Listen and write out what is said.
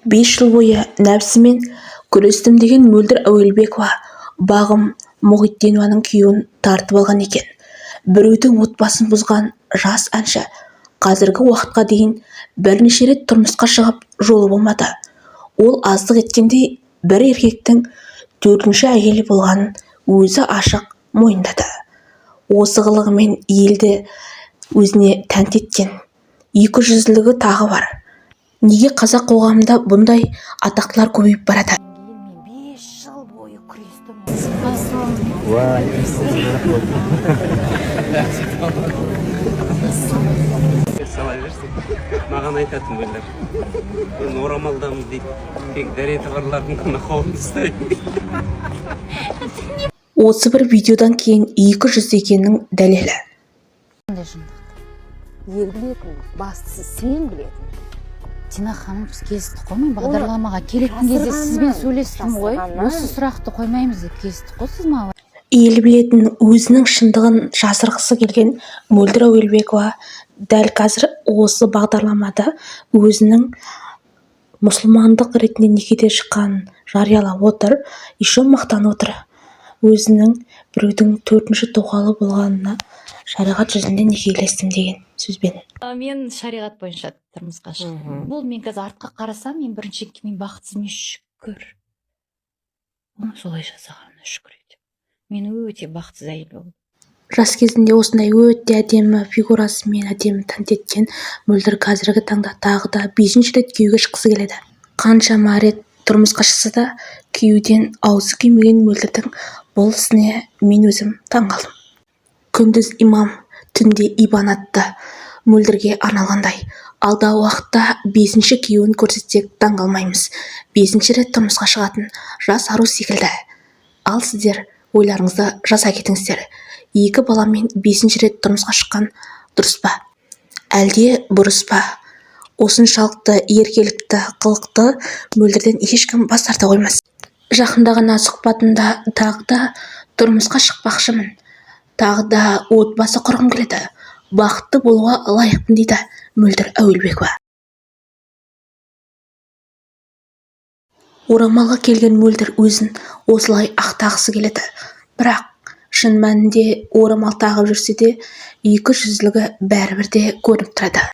5 жыл бойы нәпсімен күрестім деген Мөлдір Әуелбекова Бағым Мұхитдинованың күйеуін тартып алған екен. Біреудің отбасын бұзған жас әнші қазіргі уақытқа дейін бірнеше рет тұрмысқа шығып жолы болмады. Ол аздық еткендей бір еркектің 4-ші әйелі болғанын өзі ашық мойындады. Осы қылығымен елді өзіне тәнті еткен 200-лігі тағы бар. Неге қазақ қоғамында бұндай атақтылар көбейіп барады? Мен 5 жыл бойы күрестім. Сала берсек, маған айтатын бөлдер. Мен орамалдамын дейді. Тек дәреті барлардың ғана қолын ұстайды. Осы бір видеодан кейін 200 екеннің дәлелі. Ел білетін, бастысы сен білетін. Тина ханым біз келістік қой, мен бағдарламаға келетін кезде сізбен сөйлестім ғой. Осы сұрақты қоймаймыз деп келістік қой, сіз маған. Ел білетін өзінің шындығын жасырғысы келген Мөлдір Әуелбекова дәл қазір осы бағдарламада өзінің мұсылмандық ретінде некеде шыққанын жариялап отыр, еще мақтанып отыр. Өзінің біреудің 4-ші тоқалы болғанына шариғат жүзінде некелестім деген сөзбен. Мен шариғат бойынша тұрмысқа шықтым. Бұл мен қазір артқа қарасам, мен бірінші мен бақытсызым, шүкір. Оны солай жасағанына шүкір етем. Мен өте бақытсыз әйел болдым. Жас кезінде осындай өте әдемі фигурасымен әдемі тәнті еткен Мөлдір қазіргі таңда тағы да 5-ші рет күйеуге шыққысы келеді. Қаншама рет тұрмысқа шықса да күйеуден аузы күймеген Мөлдірдің бұл ісіне мен өзім таңғалдым. Күндіз имам, түнде ибан атты Мөлдірге арналғандай. Алдағы уақытта 5-ші күйеуін көрсетсек таңғалмаймыз. 5-ші рет тұрмысқа шығатын жас ару секілді. Ал сіздер ойларыңызды жаза кетіңіздер. 2 баламен 5-ші рет тұрмысқа шыққан дұрыс па? Әлде бұрыс па? Осыншалықты еркелікті қылықты Мөлдірден ешкім бас тарта қоймас. Жақында ғана сұхбатында тағы да тұрмысқа шықпақшымын. Тағы да отбасы құрғым келеді. Бақытты болуға лайықпын дейді Мөлдір Әуелбекова. Орамалға келген Мөлдір өзін осылай ақтағысы келеді. Бірақ шын мәнінде орамал тағып жүрсе де 200-лігі бәрібір де көрініп тұрады.